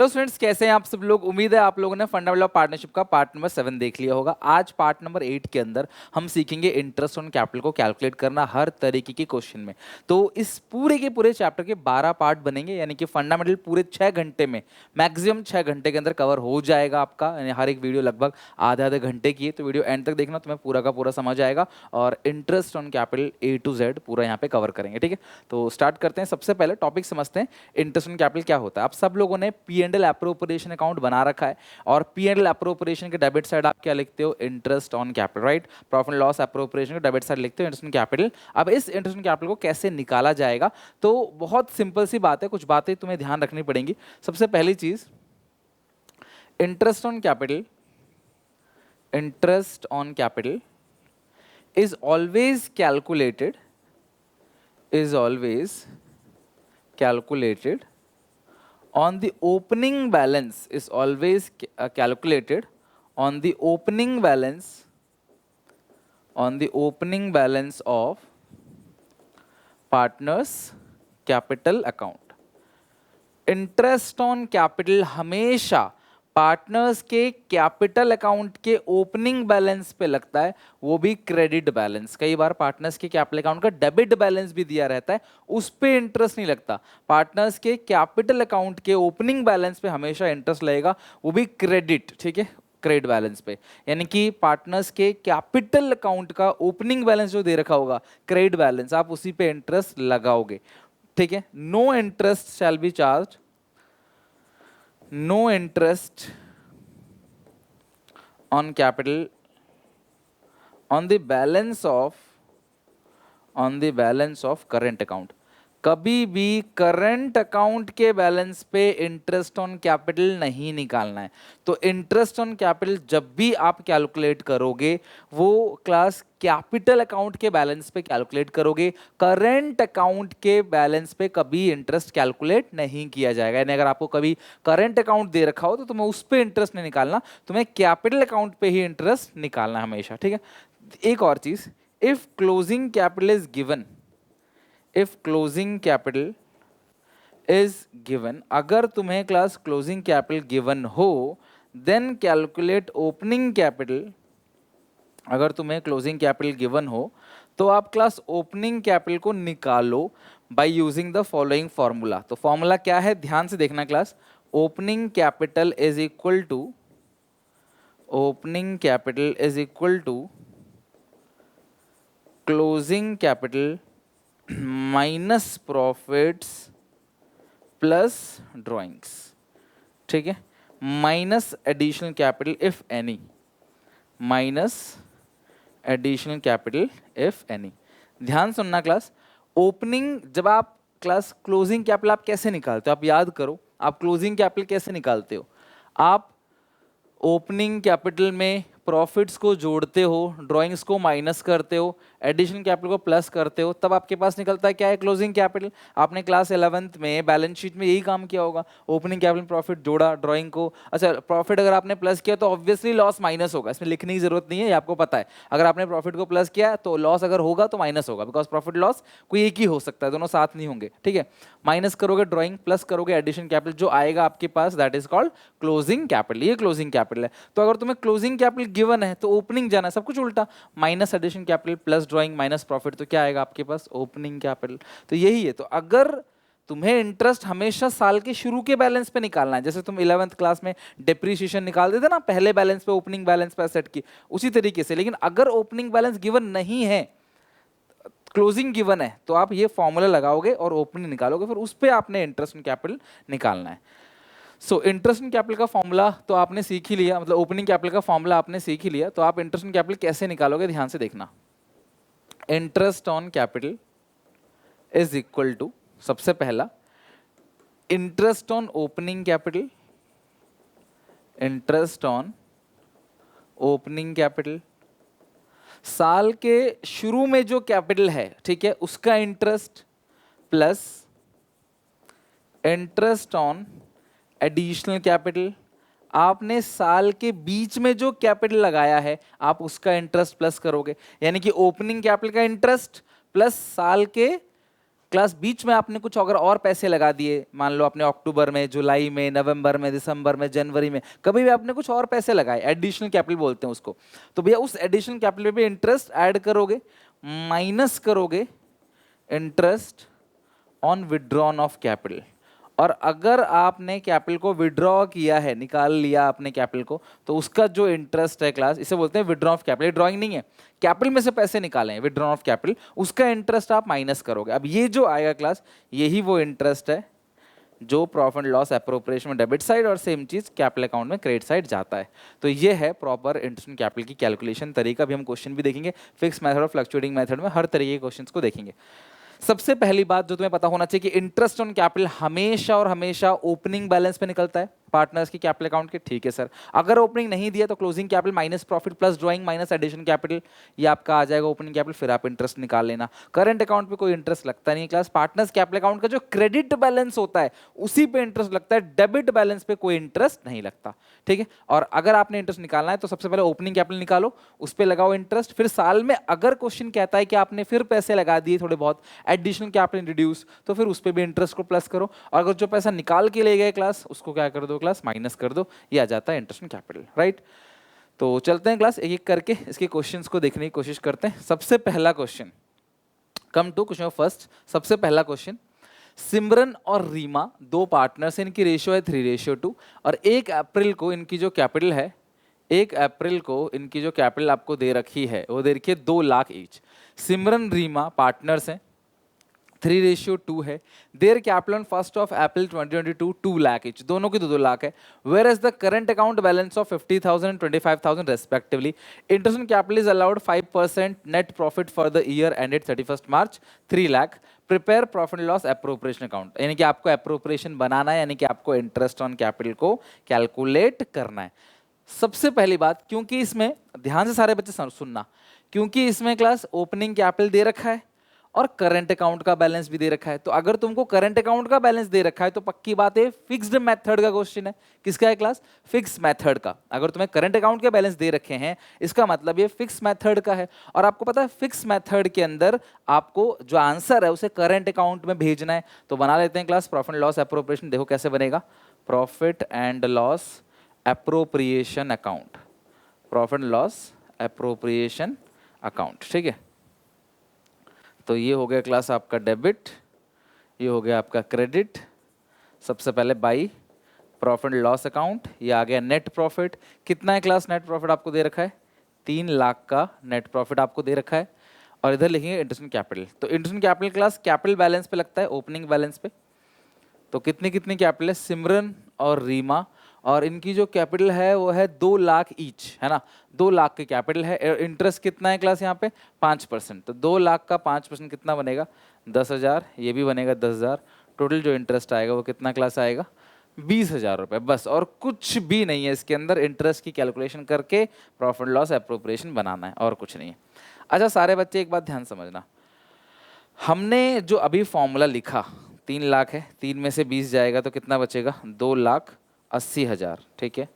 तो स्टूडेंट्स कैसे हैं आप सब लोग। उम्मीद है आप लोगों ने फंडामेंटल ऑफ पार्टनरशिप का पार्ट नंबर 7 देख लिया होगा। आज पार्ट नंबर 8 के अंदर हम सीखेंगे इंटरेस्ट ऑन कैपिटल को कैलकुलेट करना हर तरीके के क्वेश्चन में। तो इस पूरे के पूरे चैप्टर के 12 पार्ट बनेंगे, यानी कि फंडामेंटल पूरे 6 घंटे में, मैक्सिमम 6 घंटे के अंदर कवर हो जाएगा आपका। यानी हर एक वीडियो लगभग आधे आधे घंटे की है, तो वीडियो एंड तक देखना, तुम्हें पूरा का पूरा समझ आएगा और interest on capital A to Z पूरा यहाँ पे कवर करेंगे। ठीक है, तो स्टार्ट करते हैं। सबसे पहले टॉपिक समझते हैं इंटरेस्ट ऑन कैपिटल क्या होता है। आप सब लोगों ने P&L अप्रोप्रिएशन अकाउंट बना रखा है और P&L अप्रोप्रिएशन के डेबिट साइड आप क्या लिखते हो, interest on capital, right. Profit loss appropriation के डेबिट साइड लिखते हो इंटरेस्ट ऑन कैपिटल। अब इस इंटरेस्ट ऑन कैपिटल को कैसे निकाला जाएगा, तो बहुत सिंपल सी बात है, कुछ बातें तुम्हें ध्यान रखनी पड़ेंगी। सबसे पहली चीज, interest on capital, interest on capital is always calculated on the opening balance, is always calculated on the opening balance of partners capital account. Interest on capital हमेशा पार्टनर्स के कैपिटल अकाउंट के ओपनिंग बैलेंस पे लगता है, वो भी credit balance. कई बार partners के कैपिटल अकाउंट का डेबिट बैलेंस भी दिया रहता है, उस पे इंटरेस्ट नहीं लगता। पार्टनर्स के कैपिटल अकाउंट के ओपनिंग बैलेंस पे हमेशा इंटरेस्ट लगेगा, वो भी क्रेडिट। ठीक है, क्रेडिट बैलेंस पे, यानी कि पार्टनर्स के कैपिटल अकाउंट का ओपनिंग बैलेंस जो दे रखा होगा क्रेडिट बैलेंस, आप उसी पे इंटरेस्ट लगाओगे। ठीक है, no interest shall be charge, no interest on capital on the balance of current account। कभी भी करंट अकाउंट के बैलेंस पे इंटरेस्ट ऑन कैपिटल नहीं निकालना है। तो इंटरेस्ट ऑन कैपिटल जब भी आप कैलकुलेट करोगे, वो क्लास कैपिटल अकाउंट के बैलेंस पे कैलकुलेट करोगे, करंट अकाउंट के बैलेंस पे कभी इंटरेस्ट कैलकुलेट नहीं किया जाएगा। यानी अगर आपको कभी करंट अकाउंट दे रखा हो तो तुम्हें उस पे इंटरेस्ट नहीं निकालना, तुम्हें कैपिटल अकाउंट पे ही इंटरेस्ट निकालना है हमेशा। ठीक है, एक और चीज, if closing capital is given, if closing capital is given, अगर तुम्हें क्लास क्लोजिंग कैपिटल गिवन हो, then calculate opening capital। अगर तुम्हें क्लोजिंग कैपिटल गिवन हो तो आप क्लास ओपनिंग कैपिटल को निकालो by using the following formula. तो फॉर्मूला क्या है, ध्यान से देखना class. Opening capital is equal to, opening capital is equal to closing capital minus profits plus drawings. ठीक है, minus additional capital if any, minus additional capital if any. ध्यान सुनना क्लास, ओपनिंग, जब आप क्लास क्लोजिंग कैपिटल आप कैसे निकालते हो, आप याद करो, आप क्लोजिंग कैपिटल कैसे निकालते हो। आप ओपनिंग कैपिटल में प्रॉफिट्स को जोड़ते हो, ड्राइंग्स को माइनस करते हो, एडिशनल कैपिटल को प्लस करते हो, तब आपके पास निकलता है क्या है, क्लोजिंग कैपिटल। आपने क्लास 11th में बैलेंस शीट में यही काम किया होगा, ओपनिंग कैपिटल प्रॉफिट जोड़ा ड्राइंग को। अच्छा, प्रॉफिट अगर आपने प्लस किया तो ऑब्वियसली लॉस माइनस होगा, इसमें लिखने की जरूरत नहीं है, ये आपको पता है। अगर आपने प्रॉफिट को प्लस किया तो लॉस अगर होगा तो माइनस होगा, बिकॉज प्रॉफिट लॉस कोई एक ही हो सकता है, दोनों साथ नहीं होंगे। ठीक है, माइनस करोगे ड्राइंग, प्लस करोगे एडिशन कैपिटल, जो आएगा आपके पास that is called closing capital. ये क्लोजिंग कैपिटल है। तो अगर तुम्हें क्लोजिंग कैपिटल गिवन है तो ओपनिंग जाना है, सब कुछ उल्टा, minus addition capital plus drawing minus profit, तो क्या आएगा आपके पास, ओपनिंग कैपिटल। तो यही है। तो अगर तुम्हें इंटरेस्ट हमेशा साल के शुरू के बैलेंस पे निकालना है, जैसे तुम 11th क्लास में डिप्रीशिएशन निकाल देते ना, पहले बैलेंस पे ओपनिंग बैलेंस पे एसेट की, उसी तरीके से। लेकिन अगर ओपनिंग बैलेंस गिवन नहीं है, क्लोजिंग गिवन है, तो आप ये फॉर्मूला लगाओगे और ओपनिंग निकालोगे, फिर उस पर आपने इंटरेस्ट ऑन कैपिटल निकालना है। सो इंटरेस्ट ऑन कैपिटल का फॉर्मूला तो आपने सीख ही लिया, मतलब ओपनिंग कैपिटल का फॉर्मूला आपने सीख ही लिया। तो आप इंटरेस्ट ऑन कैपिटल कैसे निकालोगे, ध्यान से देखना। Interest on capital is equal to, सबसे पहला, interest on opening capital, interest on opening capital, साल के शुरू में जो कैपिटल है, ठीक है, उसका interest, plus interest on additional capital, आपने साल के बीच में जो कैपिटल लगाया है आप उसका इंटरेस्ट प्लस करोगे। यानी कि ओपनिंग कैपिटल का इंटरेस्ट प्लस साल के क्लास बीच में आपने कुछ अगर और पैसे लगा दिए, मान लो आपने अक्टूबर में, जुलाई में, नवंबर में, दिसंबर में, जनवरी में, कभी भी आपने कुछ और पैसे लगाए, एडिशनल कैपिटल बोलते हैं उसको, तो भैया उस एडिशनल कैपिटल पे इंटरेस्ट ऐड करोगे, माइनस करोगे interest on withdrawn of capital. और अगर आपने कैपिटल को विड्रॉ किया है, निकाल लिया आपने कैपिटल को, तो उसका जो इंटरेस्ट है क्लास, इसे बोलते हैं विड्रॉ ऑफ कैपिटल। ड्रॉइंग नहीं है, कैपिटल में से पैसे निकाले हैं, विड्रॉ ऑफ कैपिटल, उसका इंटरेस्ट आप माइनस करोगे। अब ये जो आएगा क्लास, यही वो इंटरेस्ट है जो प्रॉफिट एंड लॉस एप्रोप्रिएशन में डेबिट साइड और सेम चीज कैपिटल अकाउंट में क्रेडिट साइड जाता है। तो ये है प्रॉपर इंटरेस्ट कैपिटल की कैलकुलेशन तरीका। भी हम क्वेश्चन भी देखेंगे, फिक्स मेथड और फ्लक्चुएटिंग मेथड में हर तरीके के क्वेश्चंस को देखेंगे। सबसे पहली बात जो तुम्हें पता होना चाहिए कि इंटरेस्ट ऑन कैपिटल हमेशा और हमेशा ओपनिंग बैलेंस पे निकलता है पार्टनर्स की कैपिटल अकाउंट के। ठीक है सर, अगर ओपनिंग नहीं दिया तो closing capital minus profit plus drawing minus addition capital, ये आपका आ जाएगा ओपनिंग कैपिटल, फिर आप इंटरेस्ट निकाल लेना। करंट अकाउंट पे कोई इंटरेस्ट लगता नहीं है क्लास, पार्टनर्स कैपिटल अकाउंट का जो क्रेडिट बैलेंस होता है उसी पे इंटरेस्ट लगता है, डेबिट बैलेंस पे कोई इंटरेस्ट नहीं लगता। ठीक है, और अगर आपने इंटरेस्ट निकालना है तो सबसे पहले ओपनिंग कैपिटल निकालो, उस पर लगाओ इंटरेस्ट, फिर साल में अगर क्वेश्चन कहता है कि आपने फिर पैसे लगा दिए थोड़े बहुत, एडिशनल कैपिटल इंट्रोड्यूस, तो फिर उस पर भी इंटरेस्ट को प्लस करो, और अगर जो पैसा निकाल के ले गए क्लास उसको क्या कर दो क्लास, माइनस कर दो, ये आ जाता है इंटरेस्ट ऑन कैपिटल। राइट, तो चलते हैं क्लास एक एक करके इसके क्वेश्चंस को देखने की कोशिश करते हैं। सबसे पहला question, come to question first. सबसे पहला क्वेश्चन, सिमरन और रीमा दो पार्टनर्स, इनकी रेशियो है 3:2, और 1 अप्रैल को इनकी जो कैपिटल है, 1 अप्रैल को इनकी जो कैपिटल आपको दे रखी है वो दे रखी है 2 लाख ईच। सिमरन रीमा पार्टनर्स हैं, 3:2 है। Their capital on 1 April 2022 2 lakh each, दोनों की 2 लाख है। Whereas the current account balance of 50,000 and 25,000 respectively. Interest on capital is allowed 5% net profit for the year ended 31 March 3 lakh. Prepare profit loss appropriation account, यानी कि आपको appropriation बनाना है, यानी कि आपको इंटरेस्ट ऑन कैपिटल को कैलकुलेट करना है। सबसे पहली बात, क्योंकि इसमें ध्यान से सारे बच्चे सुनना, क्योंकि इसमें क्लास ओपनिंग कैपिटल दे रखा है और करंट अकाउंट का बैलेंस भी दे रखा है, तो अगर तुमको करंट अकाउंट का बैलेंस दे रखा है तो पक्की बात है फिक्स्ड मेथड का क्वेश्चन है। किसका है क्लास? फिक्स मेथड का। अगर तुम्हें करंट अकाउंट के बैलेंस दे रखे हैं इसका मतलब ये फिक्स मेथड का है, और आपको पता है फिक्स मेथड के अंदर आपको जो आंसर है उसे करंट अकाउंट में भेजना है। तो बना लेते हैं class profit and loss appropriation. देखो कैसे बनेगा, profit and loss appropriation account, profit and loss appropriation account. ठीक है, तो ये हो गया क्लास आपका डेबिट, ये हो गया आपका क्रेडिट। सबसे पहले by profit and loss account, ये आ गया नेट प्रॉफिट। कितना है क्लास नेट प्रॉफिट आपको दे रखा है? 3 लाख का नेट प्रॉफिट आपको दे रखा है। और इधर लिखेंगे इंटरेस्ट ऑन कैपिटल, तो interest on capital class capital balance पे लगता है, ओपनिंग बैलेंस पे। तो कितनी कितनी कैपिटल है? सिमरन और रीमा, और इनकी जो कैपिटल है वो है 2 लाख ईच, है ना, 2 लाख की कैपिटल है। इंटरेस्ट कितना है क्लास यहाँ पे? 5%। तो 2 लाख का 5% कितना बनेगा? 10,000, ये भी बनेगा 10,000। टोटल जो इंटरेस्ट आएगा वो कितना क्लास आएगा? 20,000 रुपये, बस, और कुछ भी नहीं है इसके अंदर। इंटरेस्ट की कैलकुलेशन करके प्रॉफिट लॉस एप्रोप्रिएशन बनाना है, और कुछ नहीं है। अच्छा सारे बच्चे एक बात ध्यान समझना, हमने जो अभी फॉर्मूला लिखा 3 लाख है, 3 में से 20 जाएगा तो कितना बचेगा? 2,80,000। ठीक है,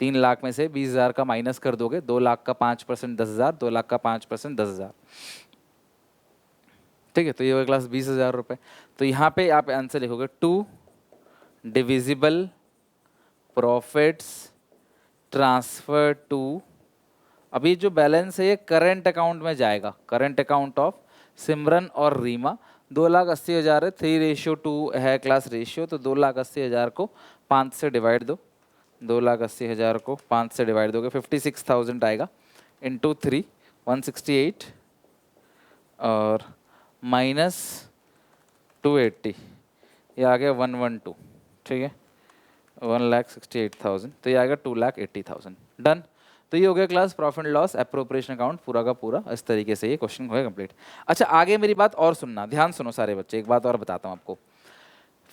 3 लाख में से 20,000 का माइनस कर दोगे, 2 लाख का 5% 10,000, 2 लाख का 5% 10,000। ठीक है, तो ये होगा क्लास 20,000 रुपये। तो यहाँ पे आप आंसर लिखोगे 2 डिविजिबल प्रॉफिट्स ट्रांसफर टू, अभी जो बैलेंस है ये करंट अकाउंट में जाएगा, करंट अकाउंट ऑफ सिमरन और रीमा। 2,80,000 है, 3:2 है क्लास रेशियो, तो 2,80,000 को 5 से डिवाइड दो, 2,80,000 को 5 से डिवाइड दोगे 56,000 आएगा, इंटू 3 168, और माइनस 280, ये आ गया 112। ठीक है, 1,68,000, तो ये आएगा 2,80,000। डन। तो ये हो गया class profit and loss appropriation account पूरा का पूरा। इस तरीके से ये क्वेश्चन हो गया कंप्लीट। अच्छा आगे मेरी बात और सुनना, ध्यान सुनो सारे बच्चे, एक बात और बताता हूँ आपको।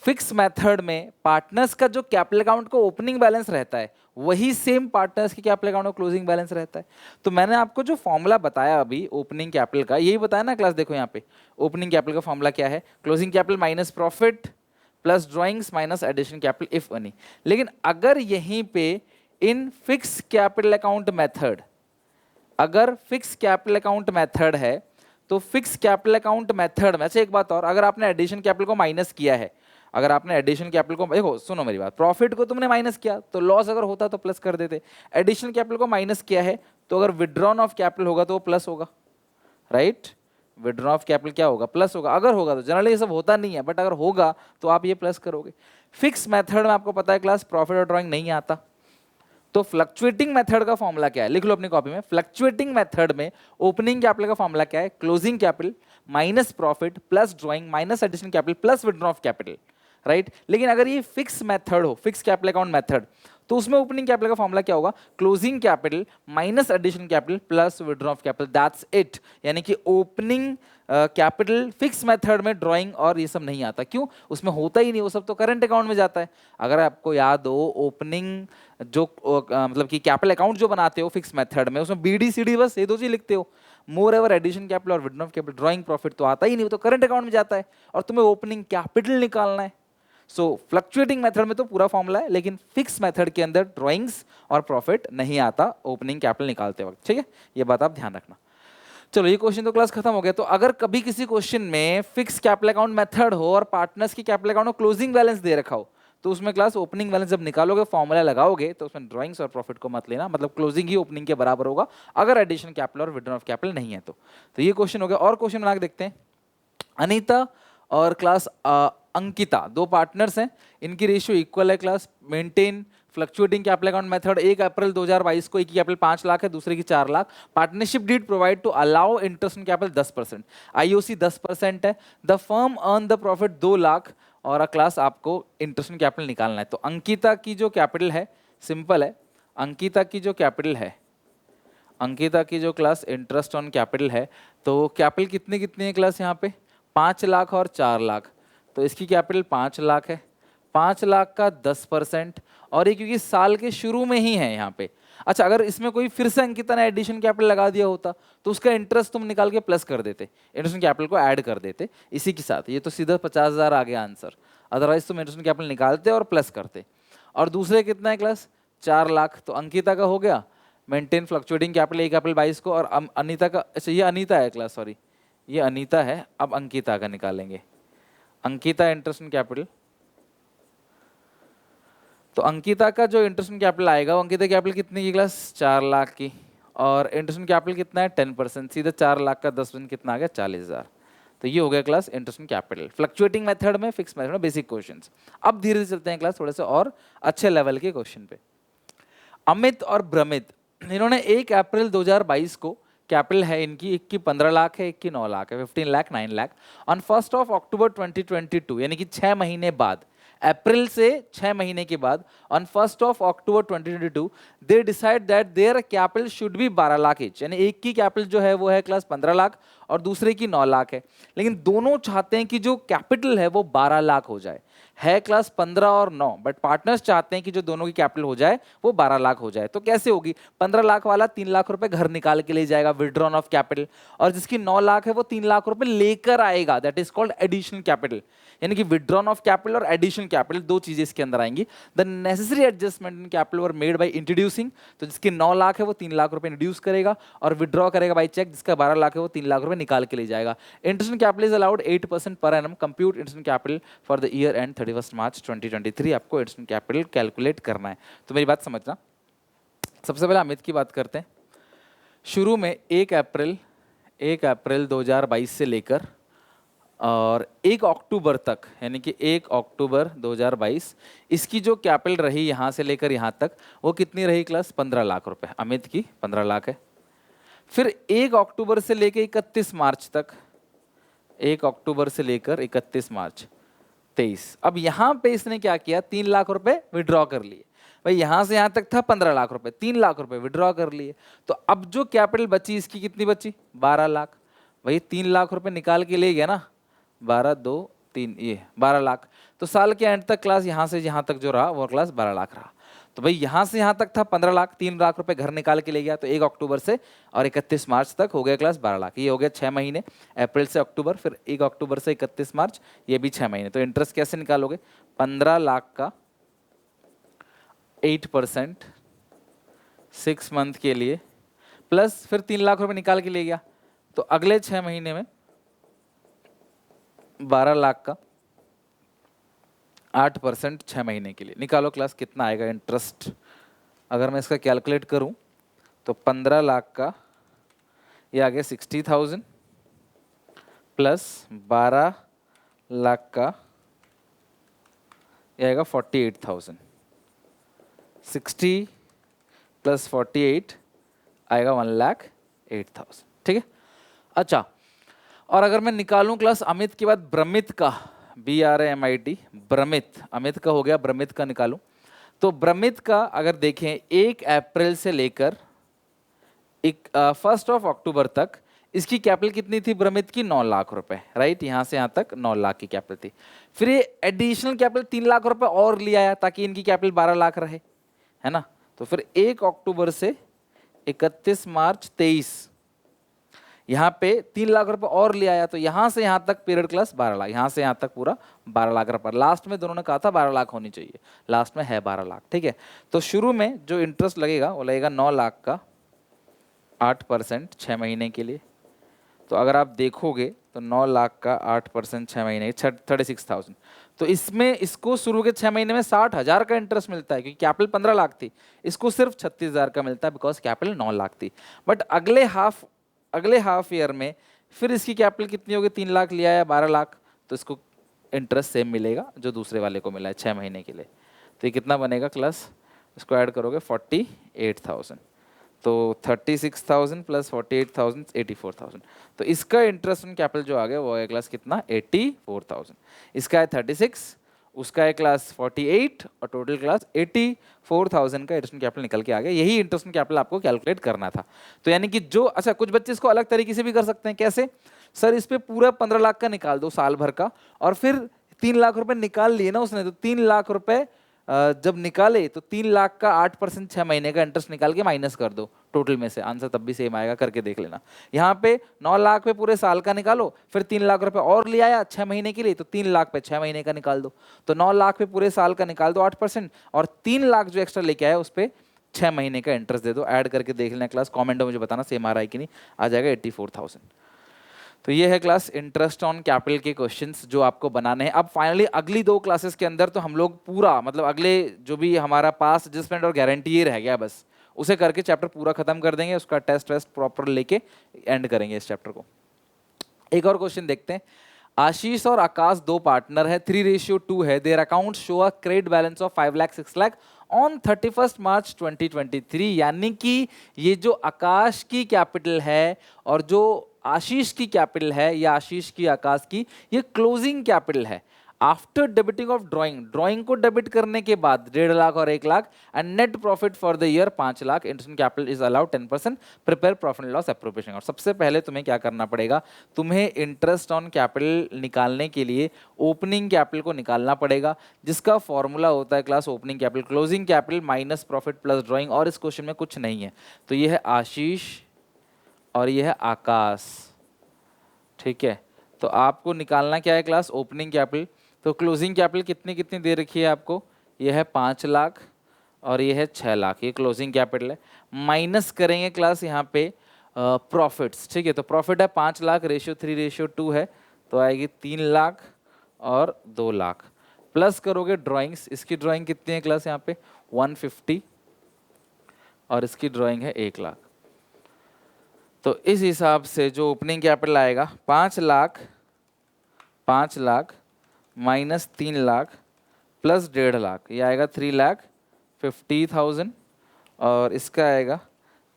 फिक्स मेथड में पार्टनर्स का जो कैपिटल अकाउंट को ओपनिंग बैलेंस रहता है वही सेम पार्टनर्स के कैपिटल अकाउंट को क्लोजिंग बैलेंस रहता है। तो मैंने आपको जो फॉर्मूला बताया अभी ओपनिंग कैपिटल का, यही बताया ना क्लास। देखो यहाँ पे ओपनिंग कैपिटल का फॉर्मूला क्या है? Closing capital minus profit plus drawings minus addition capital if any. लेकिन अगर यहीं पे in fix capital account method, अगर फिक्स कैपिटल अकाउंट मेथड है तो फिक्स कैपिटल अकाउंट मेथड में, अच्छा एक बात और, अगर आपने एडिशन कैपिटल को माइनस किया है, अगर आपने एडिशन कैपिटल को, देखो सुनो मेरी बात, प्रॉफिट को तुमने माइनस किया तो लॉस अगर होता तो प्लस कर देते, एडिशन कैपिटल को माइनस किया है तो अगर विड्रॉन ऑफ कैपिटल होगा तो वो प्लस होगा, राइट? विड्रॉ ऑफ कैपिटल क्या होगा? प्लस होगा, अगर होगा तो, जनरली ये सब होता नहीं है, बट अगर होगा तो आप ये प्लस करोगे। फिक्स मेथड में आपको पता है क्लास प्रॉफिट और ड्राइंग नहीं आता, तो फ्लक्चुएटिंग मेथड का फॉर्मूला क्या है, लिख लो अपनी कॉपी में। फ्लक्चुएटिंग मेथड में ओपनिंग कैपिटल का फॉर्मूला क्या है? Closing capital minus profit plus drawing minus addition capital plus withdraw of capital, right? लेकिन अगर ये फिक्स मेथड हो, फिक्स कैपिटल अकाउंट मेथड, तो उसमें ओपनिंग कैपिटल का फॉर्मूला क्या होगा? Closing capital minus addition capital plus withdraw of capital, that's it. यानी कि ओपनिंग कैपिटल फिक्स मेथड में ड्राइंग और ये सब नहीं आता, क्यों? उसमें होता ही नहीं, वो सब तो करंट अकाउंट में जाता है। अगर आपको याद हो, ओपनिंग जो मतलब कि कैपिटल अकाउंट जो बनाते हो फिक्स मेथड में, उसमें बीडी सीडी बस ये दो चीज लिखते हो, मोर एवर एडिशन कैपिटल और withdraw of capital, drawing profit तो आता ही नहीं, वो तो करंट अकाउंट में जाता है, और तुम्हें ओपनिंग कैपिटल निकालना है। सो फ्लक्चुएटिंग मेथड में तो पूरा फॉर्मूला है, लेकिन फिक्स मेथड के अंदर ड्राइंग्स और प्रॉफिट नहीं आता ओपनिंग कैपिटल निकालते वक्त, ठीक है? ये बात आप ध्यान रखना। चलो ये क्वेश्चन तो क्लास खत्म हो गया। तो अगर कभी किसी क्वेश्चन में फिक्स कैपिटल अकाउंट मेथड हो और पार्टनर्स की कैपिटल अकाउंट में क्लोजिंग बैलेंस दे रखा हो, तो उसमें क्लास ओपनिंग बैलेंस जब निकालोगे, फॉर्मूला लगाओगे, तो उसमें ड्राइंग्स और प्रॉफिट को मत लेना, मतलब क्लोजिंग ही ओपनिंग के बराबर होगा अगर एडिशन कैपिटल और विड्रॉ ऑफ कैपिटल नहीं है तो ये क्वेश्चन हो गया। और क्वेश्चन बना के देखते हैं। अनीता और क्लास अंकिता दो पार्टनर्स हैं, इनकी रेशियो इक्वल है class. Maintain fluctuating capital account method. 1 April 2022 को एक की कैपिटल 5 लाख है, दूसरे की 4 lakh. Partnership deed provide to allow interest on capital 10%, IOC 10% है। The firm earn the profit 2 lakh और क्लास आपको इंटरेस्ट ऑन कैपिटल निकालना है। तो अंकिता की जो कैपिटल है, सिंपल है, अंकिता की जो कैपिटल है, अंकिता की जो क्लास इंटरेस्ट ऑन कैपिटल है, तो कैपिटल कितनी कितनी है क्लास यहाँ पे? 5 लाख और 4 लाख। तो इसकी कैपिटल 5 लाख है, 5 लाख का 10%, और ये क्योंकि साल के शुरू में ही है यहाँ पे। अच्छा, अगर इसमें कोई फिर से अंकिता ने एडिशन कैपिटल लगा दिया होता तो उसका इंटरेस्ट तुम निकाल के प्लस कर देते, इंटरेस्ट कैपिटल को ऐड कर देते इसी के साथ, ये तो सीधा 50,000 आ गया आंसर। अदरवाइज तुम इंटरेस्ट कैपिटल निकालते और प्लस करते। और दूसरे कितना है क्लास? 4 लाख। तो अंकिता का हो गया मेंटेन फ्लक्चुएटिंग कैपिटल 1 अप्रैल 22 को, और अनीता का, अच्छा ये अनीता है क्लास, सॉरी ये अनीता है। अब अंकिता का निकालेंगे, अंकिता इंटरेस्ट इन कैपिटल। तो अंकिता का जो इंटरेस्ट इन कैपिटल आएगा, वो अंकिता कैपिटल कितनी की क्लास? 4 लाख की, और इंटरेस्ट इन कैपिटल कितना है? 10%, सीधा 4 लाख का 10% कितना आ गया? 40,000। तो ये हो गया class interest in capital, fluctuating method में, फिक्स मेथड में, बेसिक क्वेश्चंस। अब धीरे धीरे चलते हैं क्लास थोड़े से और अच्छे लेवल के क्वेश्चन पे। अमित और भ्रमित, इन्होंने 1 अप्रैल 2022 को, कैपिटल है इनकी, एक की 15 लाख है, एक की 9 लाख है, 15 लाख 9 लाख। ऑन 1 अक्टूबर 2022, यानी कि 6 महीने बाद, अप्रैल से 6 महीने के बाद, on 1 October 2022 they decide that their capital should be 12 lakh each, यानी एक की कैपिटल जो है वो है क्लास 15 लाख और दूसरे की 9 लाख है, लेकिन दोनों चाहते हैं कि जो कैपिटल है वो 12 लाख हो जाए। है क्लास 15 और 9, बट पार्टनर्स चाहते हैं कि जो दोनों की कैपिटल हो जाए वो 12 लाख हो जाए। तो कैसे होगी? 15 लाख वाला 3 लाख रुपए घर निकाल के ले जाएगा, विड्रॉन ऑफ कैपिटल, और जिसकी 9 लाख है वो 3 लाख रुपए लेकर आएगा, that is called additional capital. यानी कि विड्रॉन ऑफ कैपिटल और एडिशनल कैपिटल दो चीजें इसके अंदर आएंगी। The necessary adjustment in capital were made by introducing, तो जिसकी 9 लाख है वो 3 लाख रुपए इंट्रोड्यूस करेगा और विड्रॉ करेगा बाय चेक, जिसका 12 लाख है वो 3 लाख रुपए निकाल के ले जाएगा। Interest capital is allowed 8% per annum. Compute interest capital for the year and 31 मार्च 2023। आपको इंटरेस्ट कैपिटल कैलकुलेट करना है। तो मेरी बात समझना, सबसे पहले अमित की बात करते हैं। शुरू में 1 अप्रैल 2022 से लेकर और 1 अक्टूबर तक, यानी कि 1 अक्टूबर 2022, इसकी जो कैपिटल रही यहाँ से लेकर यहाँ तक, वो कितनी रही क्लास? 15 लाख रुपए। अमित की 15 लाख है। फिर 1 अक्टूबर से लेकर 31 मार्च तक, 1 अक्टूबर से लेकर 31 मार्च 23, अब यहाँ पे इसने क्या किया? 3 लाख रुपए विड्रॉ कर लिए। भाई यहाँ से यहाँ तक था 15 लाख रुपए, 3 लाख रुपए विड्रॉ कर लिए, तो अब जो कैपिटल बची इसकी कितनी बची? 12 लाख। भाई 3 लाख रुपए निकाल के ले गया ना, 12 2 3, ये 12 लाख। तो साल के एंड तक क्लास यहाँ से यहाँ तक जो रहा वो क्लास 12 लाख रहा। तो भाई यहाँ से यहाँ तक था 15 लाख, 3 लाख रुपए घर निकाल के ले गया, तो 1 अक्टूबर से और 31 मार्च तक हो गया क्लास 12 लाख। ये हो गया 6 महीने, अप्रैल से अक्टूबर, फिर 1 अक्टूबर से 31 मार्च, ये भी 6 महीने। तो इंटरेस्ट कैसे निकालोगे? 15 लाख का 8% 6 मंथ के लिए, प्लस फिर 3 लाख रुपए निकाल के ले गया, तो अगले 6 महीने में 12 लाख का 8% 6 महीने के लिए निकालो क्लास, कितना आएगा इंटरेस्ट। अगर मैं इसका कैलकुलेट करूं तो 15 लाख का ये आ गया 60,000 प्लस 12 लाख का ये आएगा 48,000। 60 प्लस 48 आएगा 1,08,000। ठीक है। अच्छा, और अगर मैं निकालूं क्लास अमित के बाद ब्रमित का, BRAMIT, ब्रमित, अमित का हो गया, ब्रमित का निकालूं तो ब्रमित का अगर देखें 1 अप्रैल से लेकर 1 अक्टूबर तक इसकी कैपिटल कितनी थी ब्रमित की? 9 लाख रुपए, राइट। यहां से यहां तक 9 लाख की कैपिटल थी। फिर ये एडिशनल कैपिटल 3 लाख रुपए और लिया आया ताकि इनकी कैपिटल 12 लाख रहे, है ना। तो फिर 1 अक्टूबर से 31 मार्च 23 यहाँ पे 3 लाख रुपए और ले आया, तो यहाँ से यहाँ तक पीरियड क्लास 12 लाख, यहाँ से यहाँ तक पूरा 12 लाख रुपए। लास्ट में दोनों ने कहा था 12 लाख होनी चाहिए, लास्ट में है 12 लाख। ठीक है। तो शुरू में जो इंटरेस्ट लगेगा वो लगेगा 9 लाख का 8% 6 महीने के लिए। तो अगर आप देखोगे तो 9 लाख का 8% 6 महीने 36,000। तो इसमें इसको शुरू के 6 महीने में 60,000 का इंटरेस्ट मिलता है क्योंकि कैपिटल 15 लाख थी, इसको सिर्फ 36,000 का मिलता है बिकॉज कैपिटल 9 लाख थी। बट अगले हाफ ईयर में फिर इसकी कैपिटल कितनी होगी? 3 लाख लिया है 12 लाख, तो इसको इंटरेस्ट सेम मिलेगा जो दूसरे वाले को मिला है 6 महीने के लिए। तो ये कितना बनेगा क्लास? इसको ऐड करोगे 48,000, तो 36,000 प्लस 48,000 84,000। तो इसका इंटरेस्ट ऑन कैपिटल जो आ गया वो है क्लास कितना? 84,000। इसका है 36, उसका है क्लास 48 और टोटल क्लास 84,000 का इंटरेस्ट ऑन कैपिटल निकल के आ गया। यही इंटरेस्ट ऑन कैपिटल आपको कैलकुलेट करना था। तो यानी कि जो, अच्छा कुछ बच्चे इसको अलग तरीके से भी कर सकते हैं। कैसे? सर इस पे पूरा 15 लाख का निकाल दो साल भर का, और फिर 3 लाख रुपए निकाल लिए ना उसने, तो 3 लाख रुपए जब निकाले तो 3 लाख का 8% 6 महीने का इंटरेस्ट निकाल के माइनस कर दो टोटल में से, आंसर तब भी सेम आएगा, करके देख लेना। यहाँ पे 9 लाख पे पूरे साल का निकालो, फिर 3 लाख रुपए और ले आया 6 महीने के लिए, तो 3 लाख पे 6 महीने का निकाल दो। तो 9 लाख पे पूरे साल का निकाल दो 8%, और 3 लाख जो एक्स्ट्रा लेके आया उस पर 6 महीने का इंटरेस्ट दे दो। ऐड करके देख लेना क्लास, कॉमेंट में मुझे बताना सेम आ रहा है कि नहीं। आ जाएगा 84,000। तो ये है क्लास इंटरेस्ट ऑन कैपिटल के क्वेश्चंस जो आपको बनाने हैं। अब फाइनली अगली 2 क्लासेस के अंदर तो हम लोग पूरा, मतलब अगले जो भी हमारा पास एडजस्टमेंट और गारंटी ये रह गया बस, उसे करके चैप्टर पूरा खत्म कर देंगे, उसका टेस्ट वेस्ट प्रॉपर लेके एंड करेंगे इस चैप्टर को। एक और क्वेश्चन देखते हैं। आशीष और आकाश 2 पार्टनर है, 3:2 है। Their account show a credit balance of 5 lakh 6 lakh on 31 मार्च 2023। यानी कि ये जो आकाश की कैपिटल है और जो आशीष की कैपिटल है, या आशीष की आकाश की, ये क्लोजिंग कैपिटल है। आफ्टर डेबिटिंग ऑफ ड्राइंग को डेबिट करने के बाद 1.5 लाख और 1 lakh, and net profit for the year 5 lakh, interest capital is allowed 10%, prepare profit and loss appropriation. और सबसे पहले तुम्हें क्या करना पड़ेगा? तुम्हें इंटरेस्ट ऑन कैपिटल निकालने के लिए ओपनिंग कैपिटल को निकालना पड़ेगा, जिसका फॉर्मूला होता है class opening capital closing capital minus profit plus drawing. और इस क्वेश्चन में कुछ नहीं है, तो ये है आशीष और ये है आकाश। ठीक है। तो आपको निकालना क्या है क्लास? Opening capital. तो क्लोजिंग कैपिटल कितनी कितनी दे रखी है आपको? ये है 5 लाख और ये है 6 लाख, ये क्लोजिंग कैपिटल है। माइनस करेंगे क्लास यहाँ पे प्रॉफिट्स। ठीक है। तो प्रॉफिट है 5 लाख, रेशियो 3:2 है, तो आएगी 3 लाख और 2 लाख। प्लस करोगे ड्राइंग्स, इसकी ड्राइंग कितनी है क्लास? यहाँ पे 150 और इसकी ड्राइंग है 1 लाख। तो इस हिसाब से जो ओपनिंग कैपिटल आएगा 5 लाख माइनस 3 लाख प्लस 1.5 लाख, ये आएगा 3,50,000। और इसका आएगा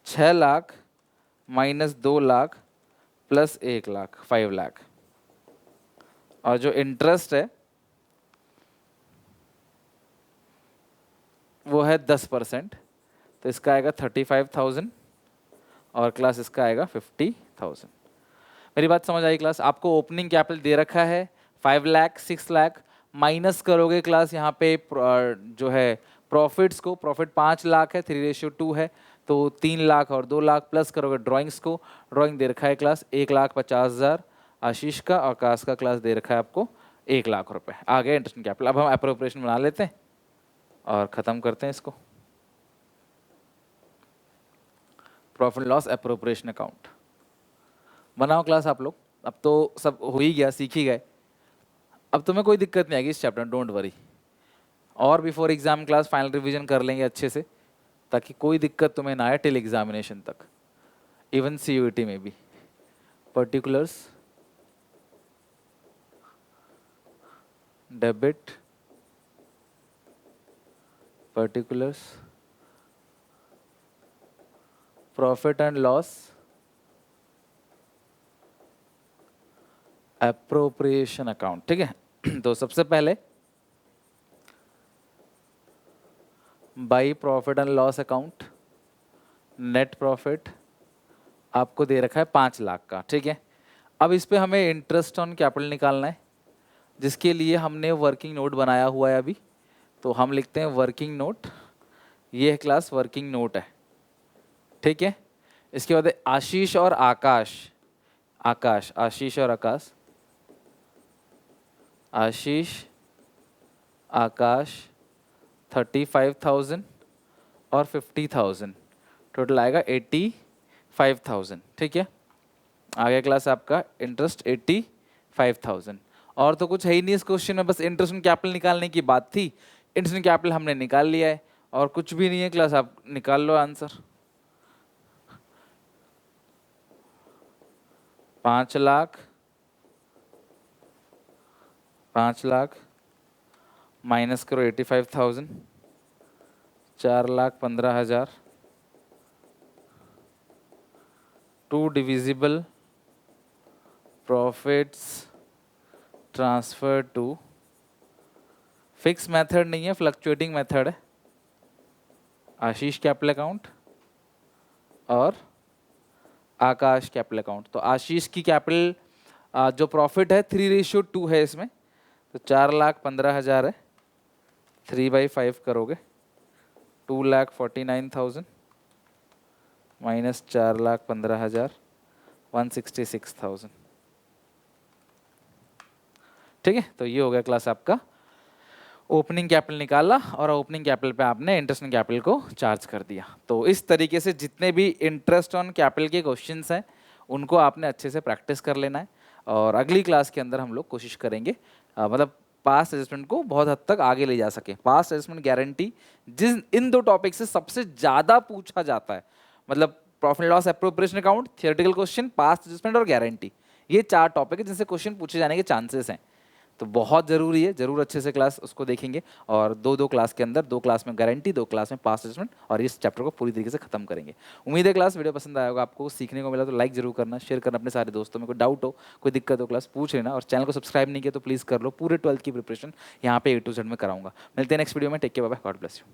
6 लाख माइनस 2 लाख प्लस 1 लाख, 5 लाख। और जो इंटरेस्ट है वो है 10%, तो इसका आएगा 35,000 और क्लास इसका आएगा 50,000। मेरी बात समझ आई क्लास? आपको ओपनिंग कैपिटल दे रखा है 5 लाख 6 लाख, माइनस करोगे क्लास यहाँ पे जो है प्रॉफिट्स को, प्रॉफिट 5 लाख है, 3:2 है, तो 3 लाख और 2 लाख, प्लस करोगे ड्राइंग्स को, ड्राइंग दे रखा है क्लास 1,50,000 आशीष का, आकाश का क्लास दे रखा है आपको 1 लाख रुपए। आ गया इंटरेस्ट कैपिटल। अब हम एप्रोप्रिएशन बना लेते हैं और ख़त्म करते हैं इसको। Profit loss appropriation account. बनाओ क्लास आप लोग, अब तो सब हो ही गया, सीख ही गए, अब तुम्हें कोई दिक्कत नहीं आएगी इस चैप्टर में, डोंट वरी। और before exam class final revision कर लेंगे अच्छे से, ताकि कोई दिक्कत तुम्हें ना आए टिल एग्जामिनेशन तक, इवन CUET में भी। Particulars, debit, particulars, profit and loss, appropriation account, ठीक है। तो सबसे पहले by profit and loss account, net profit आपको दे रखा है 5 लाख का, ठीक है। अब इस पे हमें इंटरेस्ट ऑन कैपिटल निकालना है, जिसके लिए हमने वर्किंग नोट बनाया हुआ है अभी। तो हम लिखते हैं वर्किंग नोट, ये है क्लास वर्किंग नोट है, ठीक है। इसके बाद है आशीष और आकाश, आकाश, आशीष और आकाश, आशीष आकाश 35,000 और 50,000, टोटल आएगा 85,000, ठीक है। आ गया क्लास आपका इंटरेस्ट 85,000। और तो कुछ है ही नहीं इस क्वेश्चन में, बस इंटरेस्ट ऑन कैपिटल निकालने की बात थी, इंटरेस्ट ऑन कैपिटल हमने निकाल लिया है, और कुछ भी नहीं है क्लास, आप निकाल लो आंसर। 5 लाख, 5 लाख माइनस करो 85,000, 4,15,000, 2 divisible profits transfer to, fix method नहीं है, फ्लक्चुएटिंग मेथड है, आशीष कैपिटल अकाउंट और आकाश कैपिटल अकाउंट। तो आशीष की कैपिटल जो प्रॉफिट है 3:2 है इसमें, तो 4,15,000 है, 3/5 करोगे 2,49,000 माइनस 4,15,000 166,000, ठीक है। तो ये हो गया क्लास आपका ओपनिंग कैपिटल निकाला, और ओपनिंग कैपिटल पे आपने इंटरेस्ट ऑन कैपिटल को चार्ज कर दिया। तो इस तरीके से जितने भी इंटरेस्ट ऑन कैपिटल के क्वेश्चंस हैं उनको आपने अच्छे से प्रैक्टिस कर लेना है, और अगली क्लास के अंदर हम लोग कोशिश करेंगे मतलब पास्ट एडजस्टमेंट को बहुत हद तक आगे ले जा सके। पास्ट एडजस्टमेंट गारंटी जिस इन 2 टॉपिक से सबसे ज़्यादा पूछा जाता है, मतलब profit loss appropriation account, theoretical question, past adjustment और गारंटी, ये 4 टॉपिक है जिनसे क्वेश्चन पूछे जाने के चांसेस हैं। तो बहुत ज़रूरी है, ज़रूर अच्छे से क्लास उसको देखेंगे, और 2 क्लास के अंदर 2 क्लास में गारंटी, 2 क्लास में पास्ट एडजस्टमेंट, और इस चैप्टर को पूरी तरीके से खत्म करेंगे। उम्मीद है क्लास वीडियो पसंद आया होगा, आपको सीखने को मिला तो लाइक जरूर करना, शेयर करना अपने सारे दोस्तों में। कोई डाउट हो, कोई दिक्कत हो, क्लास पूछ लेना, और चैनल को सब्सक्राइब नहीं किया तो प्लीज़ कर लो। पूरे 12th की प्रिपरेशन यहाँ पे A to Z में कराऊंगा। मिलते हैं नेक्स्ट वीडियो में, take care, bye bye, God bless you.